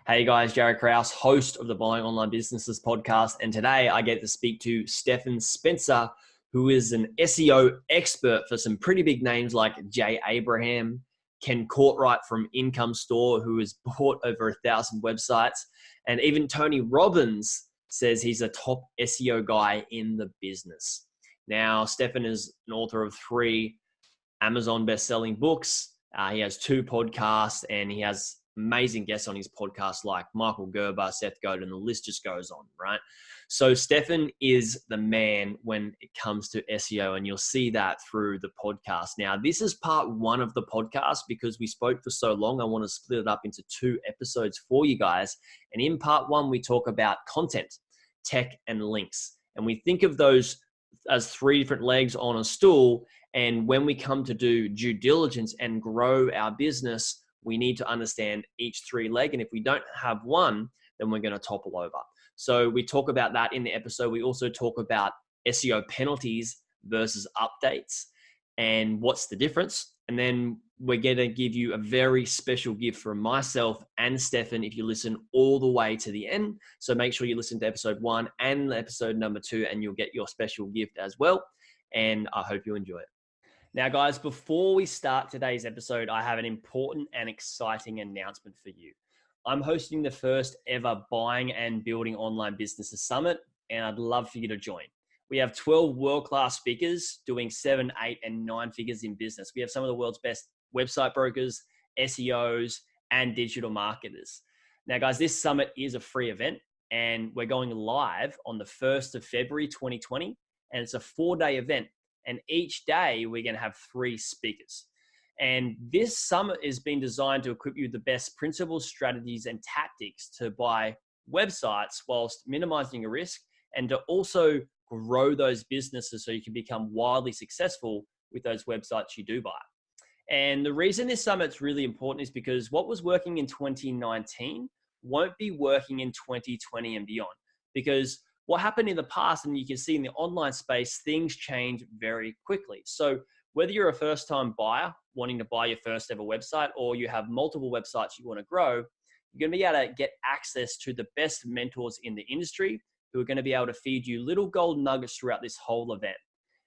Hey guys, Jaryd Krause, host of the Buying Online Businesses podcast. And today I get to speak to Stephan Spencer, who is an SEO expert for some pretty big names like Jay Abraham, Ken Courtright from Income Store, who has bought over 1,000 websites. And even Tony Robbins says he's a top SEO guy in the business. Now, Stephan is an author of 3 Amazon best-selling books. He has 2 podcasts, and he has amazing guests on his podcast like Michael Gerber, Seth Godin, and the list just goes on, right? So Stephan is the man when it comes to SEO, and you'll see that through the podcast. Now, this is part 1 of the podcast because we spoke for so long. I want to split it up into 2 episodes for you guys. And in part 1, we talk about content, tech, and links. And we think of those as 3 different legs on a stool. And when we come to do due diligence and grow our business, we need to understand each 3 leg. And if we don't have one, then we're going to topple over. So we talk about that in the episode. We also talk about SEO penalties versus updates and what's the difference. And then we're going to give you a very special gift from myself and Stephan if you listen all the way to the end. So make sure you listen to episode 1 and episode number 2, and you'll get your special gift as well. And I hope you enjoy it. Now, guys, before we start today's episode, I have an important and exciting announcement for you. I'm hosting the first ever Buying and Building Online Businesses Summit, and I'd love for you to join. We have 12 world-class speakers doing 7, 8, and 9 figures in business. We have some of the world's best website brokers, SEOs, and digital marketers. Now, guys, this summit is a free event, and we're going live on the 1st of February, 2020, and it's a 4-day event. And each day we're going to have 3 speakers. And this summit is being designed to equip you with the best principles, strategies, and tactics to buy websites whilst minimizing your risk and to also grow those businesses so you can become wildly successful with those websites you do buy. And the reason this summit's really important is because what was working in 2019 won't be working in 2020 and beyond. Because what happened in the past, and you can see in the online space, things change very quickly. So whether you're a first-time buyer wanting to buy your first ever website, or you have multiple websites you want to grow, you're going to be able to get access to the best mentors in the industry who are going to be able to feed you little gold nuggets throughout this whole event.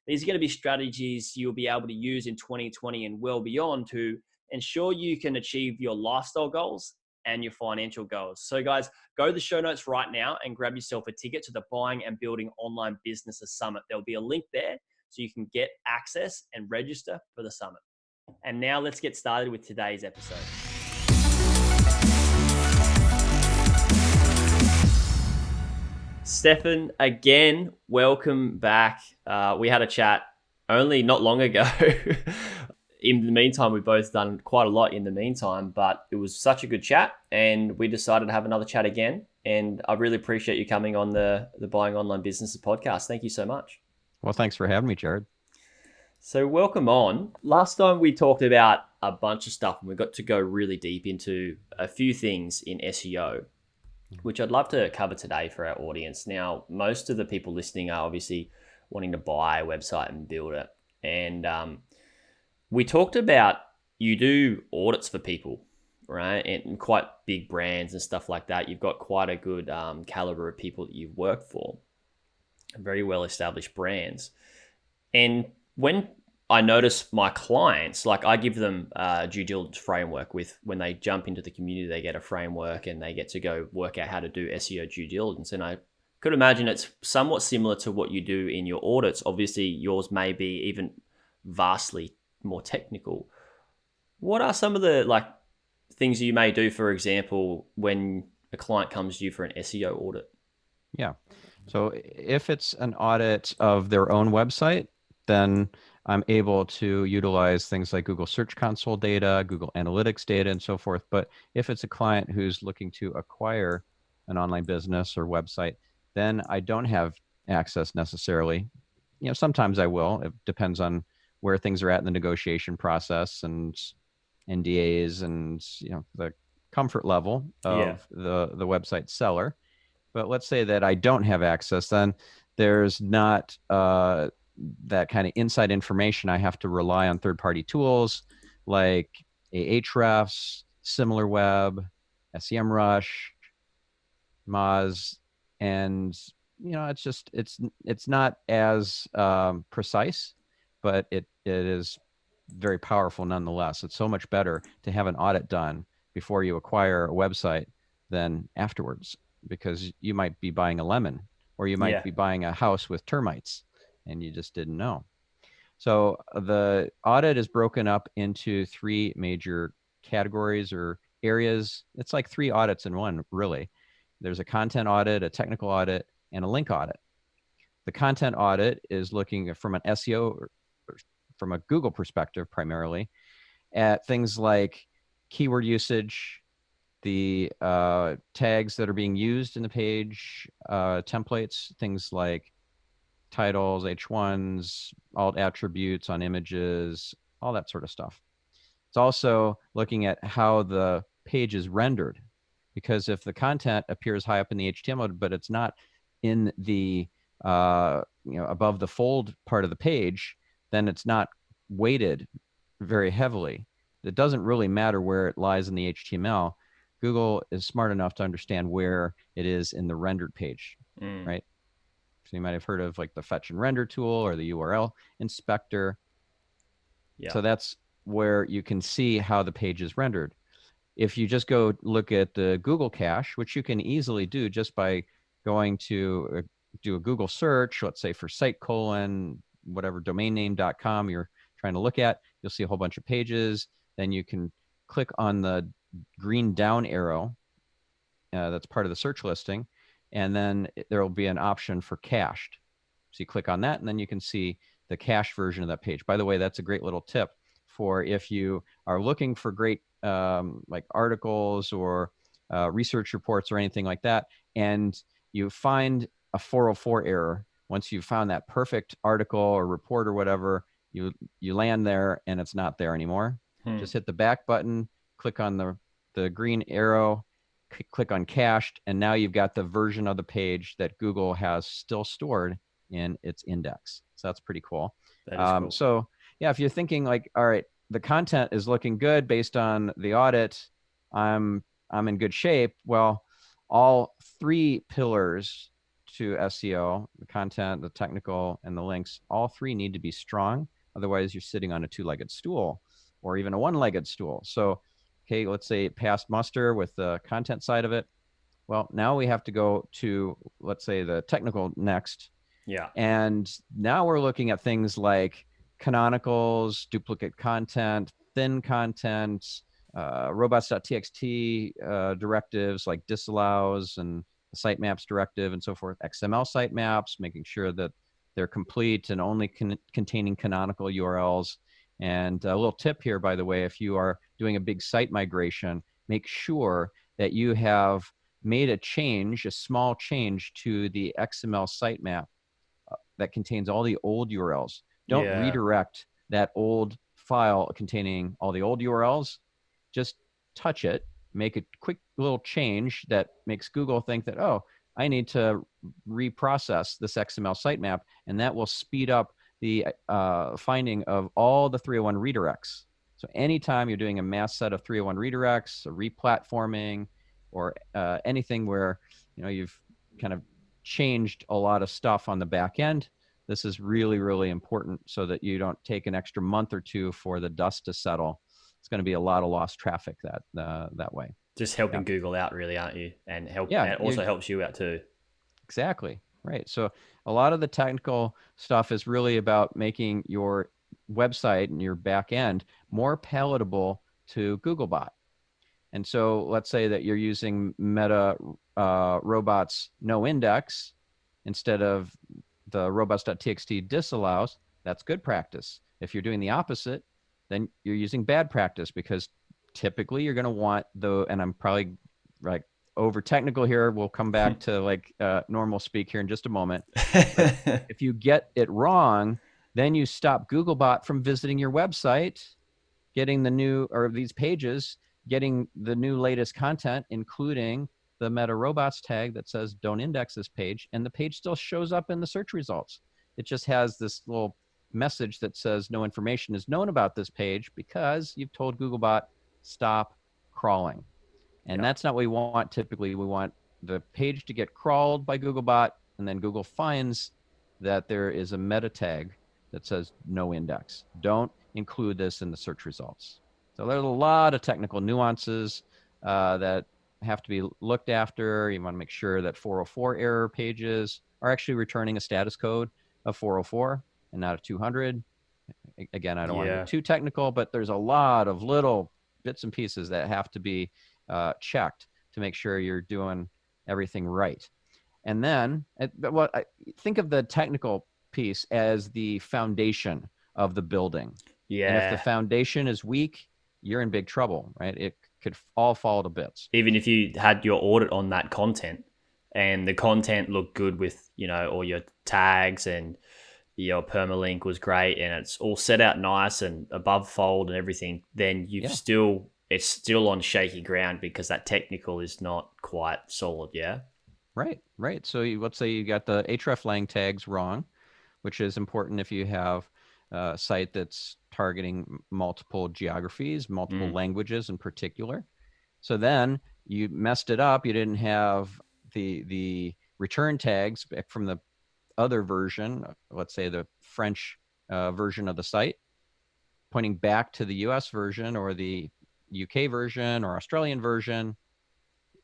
These are going to be strategies you'll be able to use in 2020 and well beyond to ensure you can achieve your lifestyle goals and your financial goals. So guys, go to the show notes right now and grab yourself a ticket to the Buying and Building Online Businesses Summit. There'll be a link there so you can get access and register for the summit. And now let's get started with today's episode. Stephan, again, welcome back. We had a chat only not long ago. In the meantime, we've both done quite a lot in the meantime, but it was such a good chat and we decided to have another chat again. And I really appreciate you coming on the Buying Online Businesses podcast. Thank you so much. Well, thanks for having me, Jaryd. So welcome on. Last time we talked about a bunch of stuff and we got to go really deep into a few things in SEO, which I'd love to cover today for our audience. Now, most of the people listening are obviously wanting to buy a website and build it. And we talked about you do audits for people, right? And quite big brands and stuff like that. You've got quite a good caliber of people that you've worked for, very well-established brands. And when I notice my clients, like I give them a due diligence framework with when they jump into the community, they get a framework and they get to go work out how to do SEO due diligence. And I could imagine it's somewhat similar to what you do in your audits. Obviously, yours may be even vastly more technical. What are some of the things you may do, for example, when a client comes to you for an SEO audit? Yeah. So if it's an audit of their own website, then I'm able to utilize things like Google Search Console data, Google Analytics data, and so forth. But if it's a client who's looking to acquire an online business or website, then I don't have access necessarily. Sometimes I will. It depends on where things are at in the negotiation process and NDAs and the comfort level of the website seller. But let's say that I don't have access, then there's not that kind of inside information. I have to rely on third-party tools like Ahrefs, SimilarWeb, SEMrush, Moz, and it's not as precise, but it is very powerful nonetheless. It's so much better to have an audit done before you acquire a website than afterwards, because you might be buying a lemon, or you might Yeah. be buying a house with termites and you just didn't know. So the audit is broken up into three major categories or areas. It's like three audits in one, really. There's a content audit, a technical audit, and a link audit. The content audit is looking from an SEO, or from a Google perspective primarily, at things like keyword usage, the tags that are being used in the page, templates, things like titles, H1s, alt attributes on images, all that sort of stuff. It's also looking at how the page is rendered, because if the content appears high up in the HTML, but it's not in the above the fold part of the page, then it's not weighted very heavily. It doesn't really matter where it lies in the HTML. Google is smart enough to understand where it is in the rendered page, right? So you might have heard of like the fetch and render tool or the URL inspector. Yeah. So that's where you can see how the page is rendered. If you just go look at the Google cache, which you can easily do just by going to do a Google search, let's say for site colon, whatever domainname.com you're trying to look at, you'll see a whole bunch of pages. Then you can click on the green down arrow that's part of the search listing, and then there will be an option for cached. So you click on that, and then you can see the cached version of that page. By the way, that's a great little tip for if you are looking for great like articles or research reports or anything like that, and you find a 404 error. Once you've found that perfect article or report or whatever, you land there and it's not there anymore. Just hit the back button, click on the green arrow, click on cached, and now you've got the version of the page that Google has still stored in its index. So that's pretty cool. That is cool. So yeah, if you're thinking like, all right, the content is looking good based on the audit, I'm in good shape. Well, all three pillars to SEO, the content, the technical, and the links, all three need to be strong. Otherwise, you're sitting on a two-legged stool or even a one-legged stool. So, okay, let's say it passed muster with the content side of it. Well, now we have to go to, let's say, the technical next. Yeah. And now we're looking at things like canonicals, duplicate content, thin content, robots.txt directives like disallows, and the sitemaps directive and so forth, XML sitemaps, making sure that they're complete and only containing canonical URLs. And a little tip here, by the way, if you are doing a big site migration, make sure that you have made a change, a small change to the XML sitemap that contains all the old URLs. Don't redirect that old file containing all the old URLs. Just touch it, make a quick little change that makes Google think that, oh, I need to reprocess this XML sitemap, and that will speed up the finding of all the 301 redirects. So anytime you're doing a mass set of 301 redirects, a replatforming, or anything where you've kind of changed a lot of stuff on the back end, this is really, really important so that you don't take an extra month or two for the dust to settle. It's going to be a lot of lost traffic that way. Just helping Google out, really, aren't you? And and also helps you out too. Exactly. Right. So a lot of the technical stuff is really about making your website and your back end more palatable to Googlebot. And so let's say that you're using Meta robots no index instead of the robots.txt disallows. That's good practice. If you're doing the opposite, then you're using bad practice, because typically you're going to want and I'm probably like over technical here. We'll come back to like normal speak here in just a moment. But if you get it wrong, then you stop Googlebot from visiting your website, getting the new, or these pages, getting the new latest content, including the Meta Robots tag that says don't index this page, and the page still shows up in the search results. It just has this little message that says no information is known about this page because you've told Googlebot stop crawling. And Yeah. that's not what we want. Typically, we want the page to get crawled by Googlebot, and then Google finds that there is a meta tag that says no index. Don't include this in the search results. So there's a lot of technical nuances that have to be looked after. You want to make sure that 404 error pages are actually returning a status code of 404 and not a 200. Again, I don't want to Yeah. get too technical, but there's a lot of little bits and pieces that have to be checked to make sure you're doing everything right. And then, think of the technical piece as the foundation of the building. And if the Yeah. foundation is weak, you're in big trouble, right? It could all fall to bits. Even if you had your audit on that content and the content looked good with, all your tags and your permalink was great and it's all set out nice and above fold and everything, then Yeah, it's still on shaky ground because that technical is not quite solid. Yeah. right, right. So let's say you got the hreflang tags wrong, which is important if you have a site that's targeting multiple geographies, multiple Mm. languages in particular. So then you messed it up. You didn't have the return tags back from the other version, let's say the French version of the site, pointing back to the US version or the UK version or Australian version,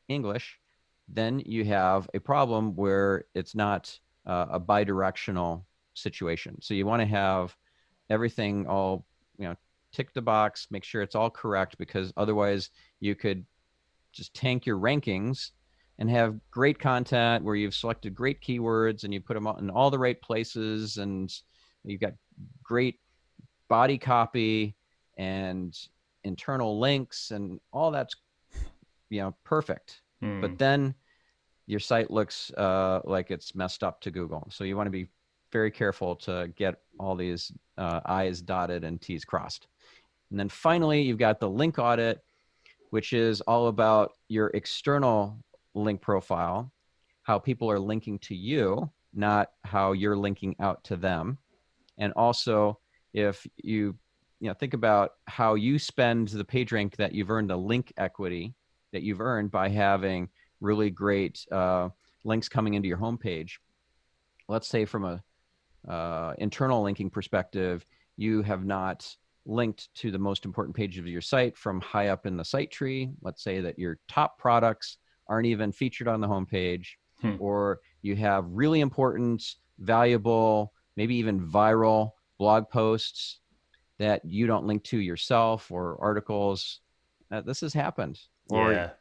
English. Then you have a problem where it's not a bidirectional situation. So you want to have everything all, tick the box, make sure it's all correct, because otherwise you could just tank your rankings and have great content where you've selected great keywords and you put them in all the right places, and you've got great body copy and internal links and all that's perfect. But Mm. then your site looks like it's messed up to Google. So you want to be very careful to get all these I's dotted and T's crossed. And then finally, you've got the link audit, which is all about your external link profile, how people are linking to you, not how you're linking out to them. And also, if you think about how you spend the page rank that you've earned, the link equity that you've earned by having really great links coming into your homepage. Let's say from a internal linking perspective, you have not linked to the most important page of your site from high up in the site tree. Let's say that your top products aren't even featured on the homepage, Hmm. or you have really important, valuable, maybe even viral blog posts that you don't link to yourself, or articles. This has happened. Or Yeah.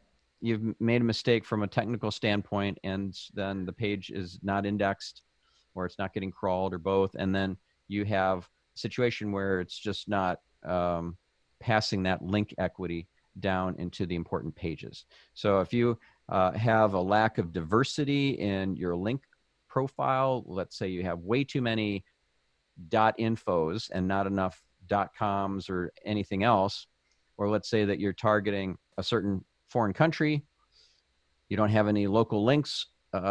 you've made a mistake from a technical standpoint, and then the page is not indexed, or it's not getting crawled, or both. And then you have a situation where it's just not passing that link equity down into the important pages. So if you have a lack of diversity in your link profile, let's say you have way too many .infos and not enough .coms or anything else, or let's say that you're targeting a certain foreign country, you don't have any local links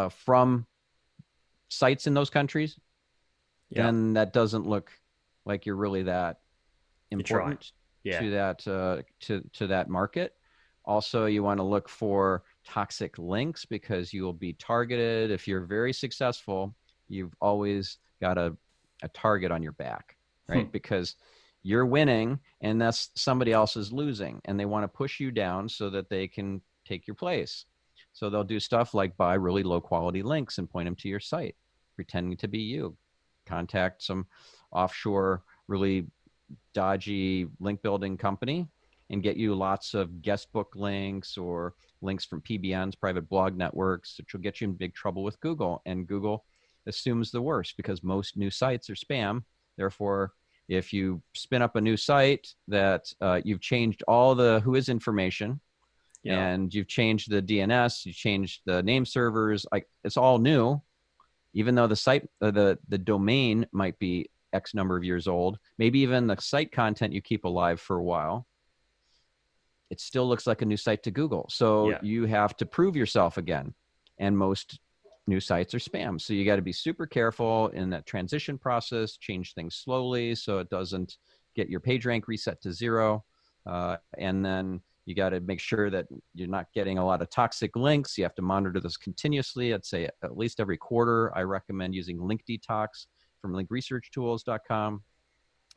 from sites in those countries, Yeah. then that doesn't look like you're really that You're trying. important Yeah. to that to that market. Also, you want to look for toxic links, because you will be targeted. If you're very successful, you've always got a target on your back, Hmm. right? Because you're winning and that's somebody else is losing, and they want to push you down so that they can take your place. So they'll do stuff like buy really low quality links and point them to your site, pretending to be you. Contact some offshore, really dodgy link building company and get you lots of guest book links or links from PBNs, private blog networks, which will get you in big trouble with Google. And Google assumes the worst, because most new sites are spam. Therefore, if you spin up a new site that you've changed all the whois information, Yeah. and you've changed the DNS, you changed the name servers, like it's all new, even though the site, the domain might be X number of years old, maybe even the site content you keep alive for a while, it still looks like a new site to Google. So Yeah. you have to prove yourself again. And most new sites are spam. So you got to be super careful in that transition process, change things slowly so it doesn't get your page rank reset to 0. And then You got to make sure that you're not getting a lot of toxic links. You have to monitor this continuously. I'd say at least every quarter. I recommend using Link Detox from linkresearchtools.com.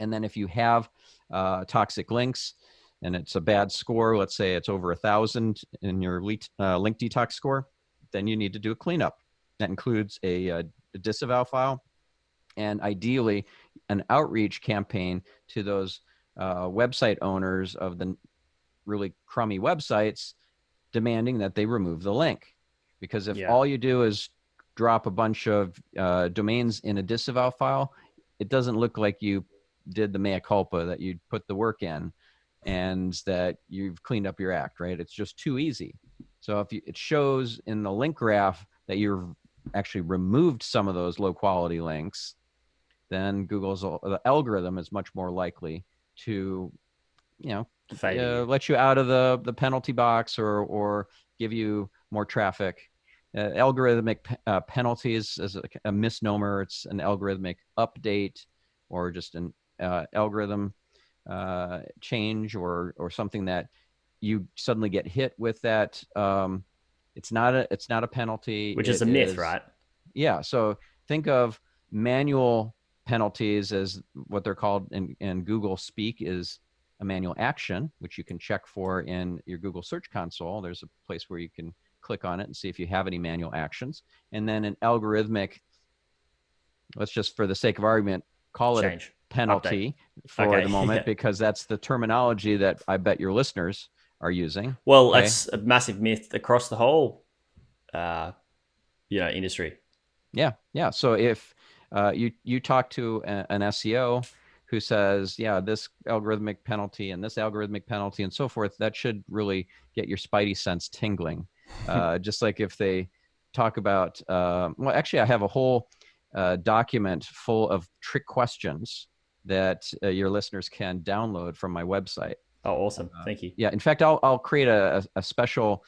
And then if you have toxic links and it's a bad score, let's say it's over 1,000 in your link detox score, then you need to do a cleanup. That includes a disavow file and ideally an outreach campaign to those website owners of the really crummy websites, demanding that they remove the link. Because if all you do is drop a bunch of domains in a disavow file, it doesn't look like you did the mea culpa, that you put the work in and that you've cleaned up your act, right? It's just too easy. So if it shows in the link graph that you've actually removed some of those low quality links, then the algorithm is much more likely to, let you out of the penalty box or give you more traffic. Algorithmic penalties is a misnomer. It's an algorithmic update or just an algorithm change or something that you suddenly get hit with that. It's not a penalty. Which is a myth, right? Yeah. So think of manual penalties as what they're called in Google speak is a manual action, which you can check for in your Google Search Console. There's a place where you can click on it and see if you have any manual actions. And then an algorithmic, let's just for the sake of argument, call it a penalty for the moment, because that's the terminology that I bet your listeners are using. Well, that's a massive myth across the whole industry. Yeah. So if you talk to an SEO who says, this algorithmic penalty and this algorithmic penalty and so forth, that should really get your spidey sense tingling. Just like if they talk about, actually, I have a whole document full of trick questions that your listeners can download from my website. Oh, awesome. Thank you. Yeah. In fact, I'll create a special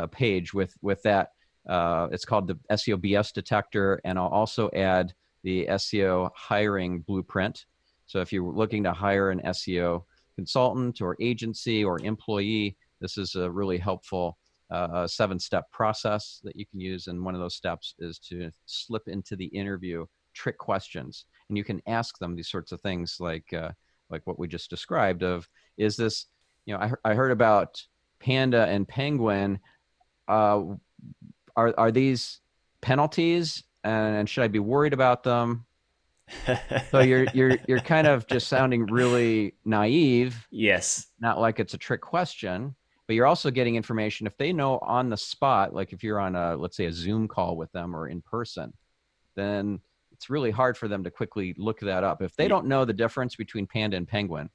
page with that. It's called the SEO BS detector. And I'll also add the SEO hiring blueprint. So if you're looking to hire an SEO consultant or agency or employee, this is a really helpful 7-step process that you can use. And one of those steps is to slip into the interview trick questions. And you can ask them these sorts of things like what we just described of, is this, I heard about panda and penguin. Are these penalties and should I be worried about them? So you're kind of just sounding really naive. Yes. Not like it's a trick question, but you're also getting information if they know on the spot, like if you're on let's say a Zoom call with them or in person, then it's really hard for them to quickly look that up. If they don't know the difference between panda and penguin,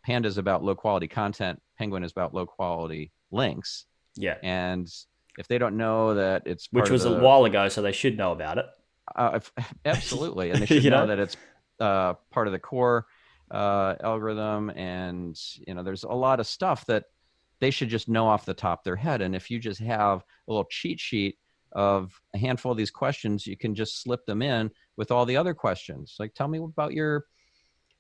panda is about low quality content, penguin is about low quality links. Yeah. And if they don't know that it's which was a while ago, so they should know about it. Absolutely. And they should know that it's part of the core algorithm. And, there's a lot of stuff that they should just know off the top of their head. And if you just have a little cheat sheet of a handful of these questions, you can just slip them in with all the other questions. Like, tell me about your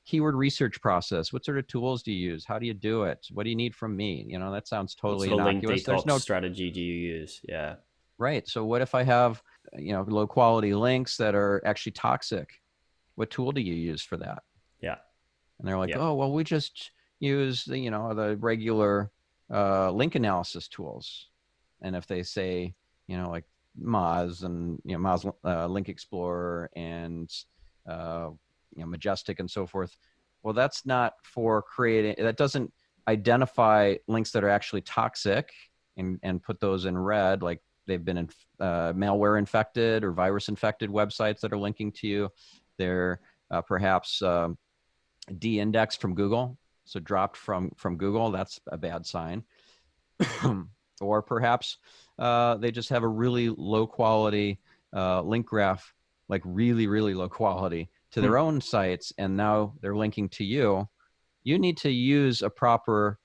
keyword research process. What sort of tools do you use? How do you do it? What do you need from me? That sounds totally innocuous. There's no strategy do you use? Yeah. Right. So what if I have, low quality links that are actually toxic? What tool do you use for that? Yeah. And they're like, oh, well, we just use the regular link analysis tools. And if they say, like Moz and, Moz Link Explorer and, Majestic and so forth. Well, that's not for that doesn't identify links that are actually toxic and put those in red, like they've been malware infected or virus infected websites that are linking to you. They're perhaps de-indexed from Google, so dropped from Google. That's a bad sign. Or perhaps they just have a really low quality link graph, like really, really low quality to their own sites, and now they're linking to you. You need to use a proper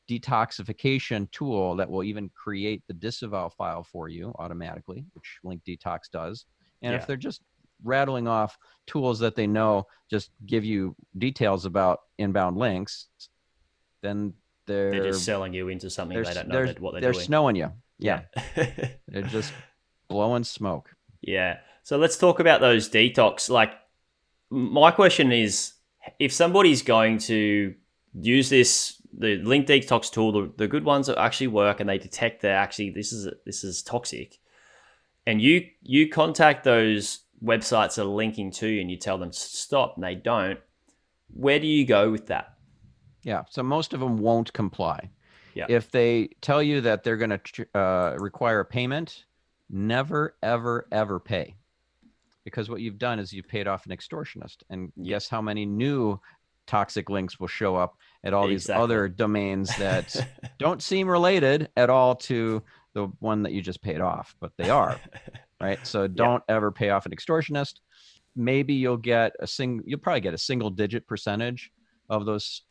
detoxification tool that will even create the disavow file for you automatically, which Link Detox does. And if they're just rattling off tools that they know just give you details about inbound links, then They're they're just selling you into something they're they don't know they're that what they're they're doing. snowing you. Yeah. Yeah, they're just blowing smoke. Yeah. So let's talk about those detox. Like, my question is, if somebody's going to use the link detox tool, the good ones that actually work and they detect that actually this is toxic, and you contact those websites that are linking to you and you tell them to stop and they don't, where do you go with that? Yeah, so most of them won't comply. Yeah. If they tell you that they're going to require a payment, never, ever, ever pay. Because what you've done is you've paid off an extortionist. And Yeah. guess how many new toxic links will show up at all these Exactly. other domains that don't seem related at all to the one that you just paid off, but they are, right? So Yeah. don't ever pay off an extortionist. Maybe you'll probably get a single digit percentage of those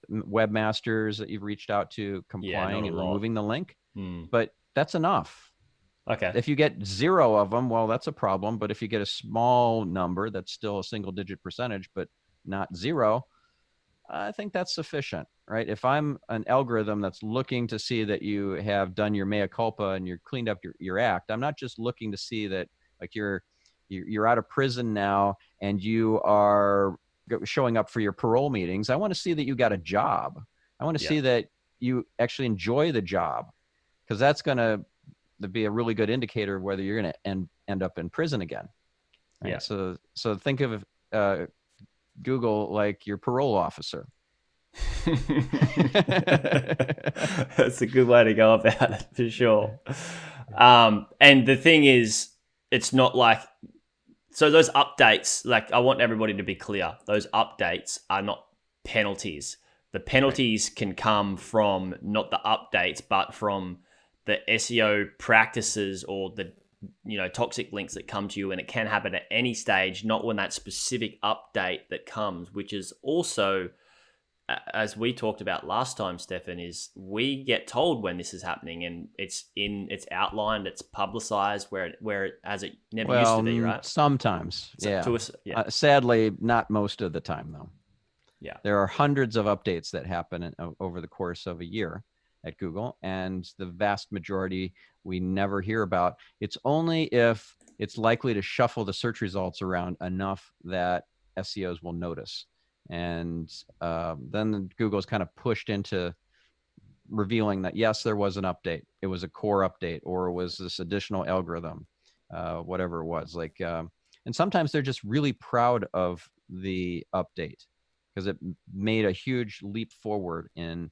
webmasters that you've reached out to Yeah. Not complying a and lot. removing the link, Hmm. but that's enough. Okay. If you get zero of them, well, that's a problem. But if you get a small number, that's still a single digit percentage, but not zero, I think that's sufficient, right? If I'm an algorithm that's looking to see that you have done your mea culpa and you're cleaned up your act, I'm not just looking to see that like you're out of prison now and you are showing up for your parole meetings. I want to see that you got a job. I want to Yeah. see that you actually enjoy the job, because that's going to be a really good indicator of whether you're going to end up in prison again, Yeah. right? So think of Google like your parole officer. That's a good way to go about it for sure. And the thing is, it's not like, so those updates, like, I want everybody to be clear, those updates are not penalties. The Right. penalties can come from not the updates, but from the SEO practices or the toxic links that come to you, and it can happen at any stage, not when that specific update that comes, which is also, as we talked about last time, Stephan, is we get told when this is happening, and it's outlined, it's publicized, where it as it never used to be, Well, right? sometimes, So yeah. to us, yeah, Sadly, not most of the time, though. yeah, There are hundreds of updates that happen over the course of a year at Google, and the vast majority we never hear about. It's only if it's likely to shuffle the search results around enough that SEOs will notice. And then Google's kind of pushed into revealing that, yes, there was an update. It was a core update, or it was this additional algorithm, whatever it was. And sometimes they're just really proud of the update because it made a huge leap forward in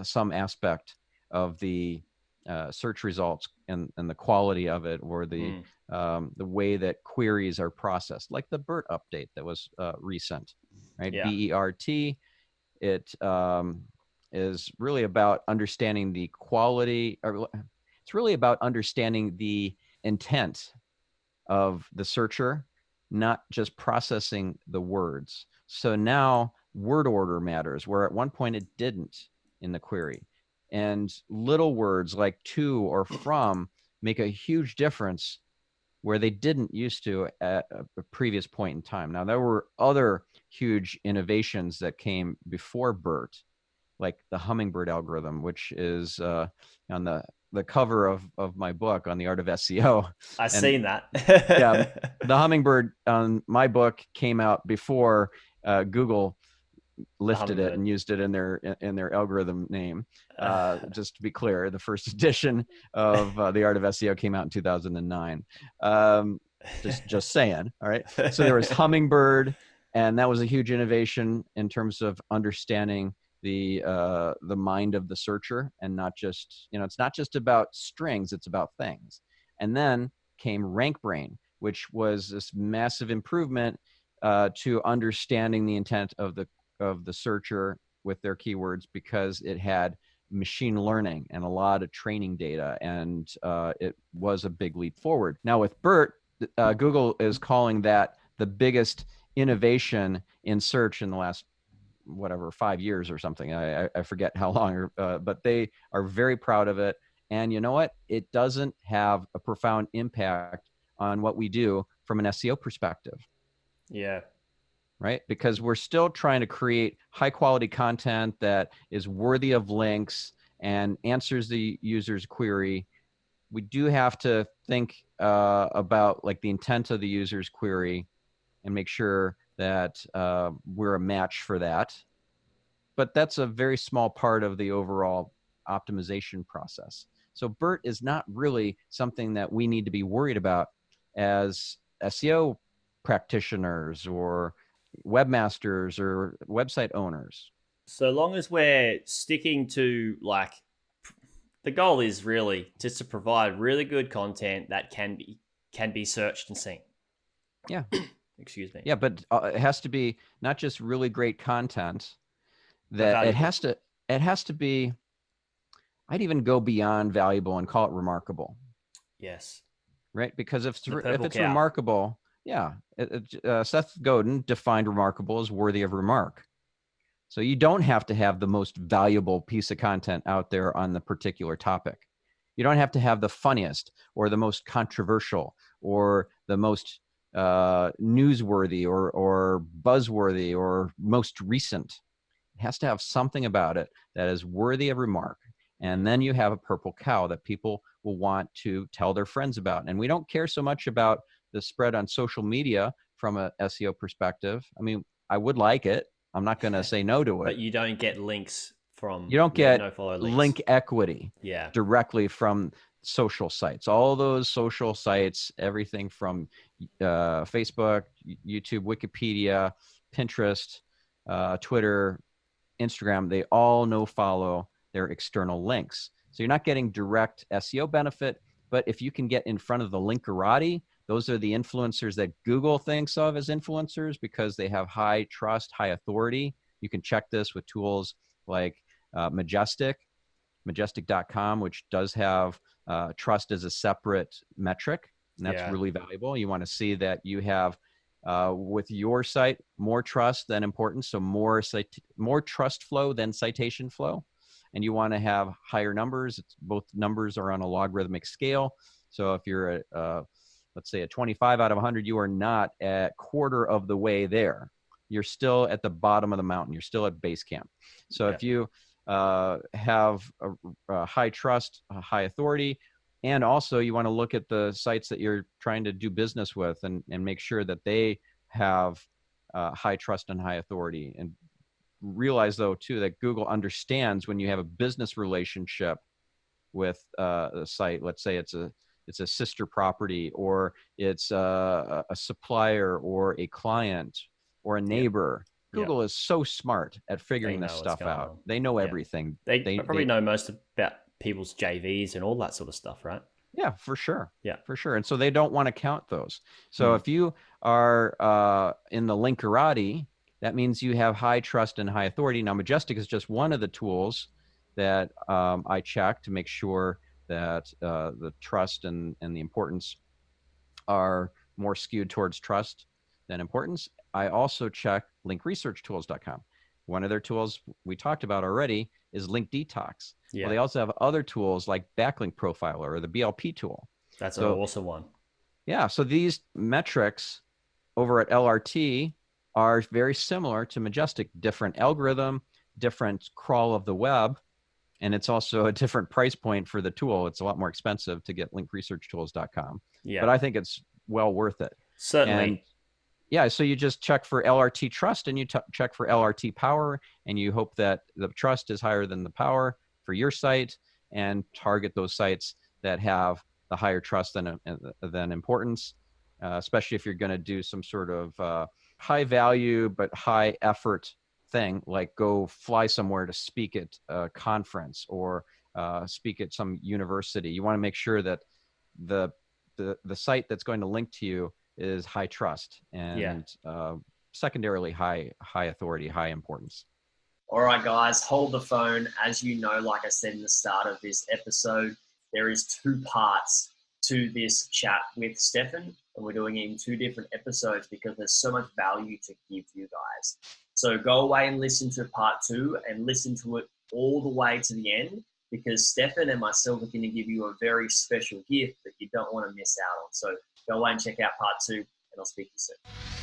some aspect of the search results and the quality of it, or the way that queries are processed, like the BERT update that was recent, right? yeah, BERT. It is really about understanding the quality, or it's really about understanding the intent of the searcher, not just processing the words. So now word order matters, where at one point it didn't in the query. And little words like to or from make a huge difference where they didn't used to at a previous point in time. Now, there were other huge innovations that came before BERT, like the hummingbird algorithm, which is on the cover of my book on the art of SEO. I And seen that. yeah, the hummingbird on my book came out before Google The lifted it hummingbird. and used it in their algorithm name. Just to be clear, the first edition of the Art of SEO came out in 2009. Just saying. All right. So there was Hummingbird, and that was a huge innovation in terms of understanding the mind of the searcher, and not just, it's not just about strings, it's about things. And then came RankBrain, which was this massive improvement to understanding the intent of the searcher with their keywords, because it had machine learning and a lot of training data, and it was a big leap forward. Now with BERT, Google is calling that the biggest innovation in search in the last 5 years or something. I forget how long, but they are very proud of it. And you know what? It doesn't have a profound impact on what we do from an SEO perspective. Yeah. right? Because we're still trying to create high quality content that is worthy of links and answers the user's query. We do have to think about like the intent of the user's query and make sure that we're a match for that. But that's a very small part of the overall optimization process. So BERT is not really something that we need to be worried about as SEO practitioners or webmasters or website owners. So long as we're sticking to like the goal is really just to provide really good content that can be searched and seen. Yeah. Excuse me. Yeah, but it has to be not just really great content, But that valuable. it has to be, I'd even go beyond valuable and call it remarkable. Yes. Right? Because if The purple it's cow. remarkable, yeah, Seth Godin defined remarkable as worthy of remark. So you don't have to have the most valuable piece of content out there on the particular topic. You don't have to have the funniest or the most controversial or the most newsworthy or buzzworthy or most recent. It has to have something about it that is worthy of remark. And then you have a purple cow that people will want to tell their friends about. And we don't care so much about the spread on social media from a SEO perspective. I mean, I would like it. I'm not going to say no to But it. you don't get links from You don't get no follow links. link equity Yeah. directly from social sites. All those social sites, everything from Facebook, YouTube, Wikipedia, Pinterest, Twitter, Instagram, they all no follow their external links. So you're not getting direct SEO benefit, but if you can get in front of the linkerati, those are the influencers that Google thinks of as influencers because they have high trust, high authority. You can check this with tools like majestic.com, which does have trust as a separate metric, and that's really valuable. You want to see that you have with your site more trust than importance, so more trust flow than citation flow, and you want to have higher numbers. Both numbers are on a logarithmic scale, so if you're at let's say a 25 out of 100, you are not at quarter of the way there. You're still at the bottom of the mountain. You're still at base camp. So if you have a high trust, a high authority, and also you want to look at the sites that you're trying to do business with and make sure that they have high trust and high authority. And realize though too that Google understands when you have a business relationship with a site. Let's say it's a sister property, or it's a supplier or a client or a neighbor. Google is so smart at figuring this stuff out. They know everything. They probably know most about people's JVs and all that sort of stuff, right? Yeah, for sure. Yeah, for sure. And so they don't want to count those. So if you are in the linkerati, that means you have high trust and high authority. Now, Majestic is just one of the tools that I check to make sure that the trust and the importance are more skewed towards trust than importance. I also check linkresearchtools.com. One of their tools we talked about already is Link Detox. Yeah. Well, they also have other tools like Backlink Profiler or the BLP tool. That's an awesome one. Yeah. So these metrics over at LRT are very similar to Majestic. Different algorithm, different crawl of the web, and it's also a different price point for the tool. It's a lot more expensive to get linkresearchtools.com. Yeah. But I think it's well worth it. Certainly. And yeah, so you just check for LRT trust and you check for LRT power, and you hope that the trust is higher than the power for your site, and target those sites that have the higher trust than importance, especially if you're going to do some sort of high value but high effort thing, like go fly somewhere to speak at a conference or speak at some university. You want to make sure that the site that's going to link to you is high trust and secondarily high authority, high importance. All right, guys, hold the phone. As you know, like I said in the start of this episode, there is 2 parts to this chat with Stephan, and we're doing it in 2 different episodes because there's so much value to give you guys. So go away and listen to part 2 and listen to it all the way to the end, because Stephan and myself are going to give you a very special gift that you don't want to miss out on. So go away and check out part 2, and I'll speak to you soon.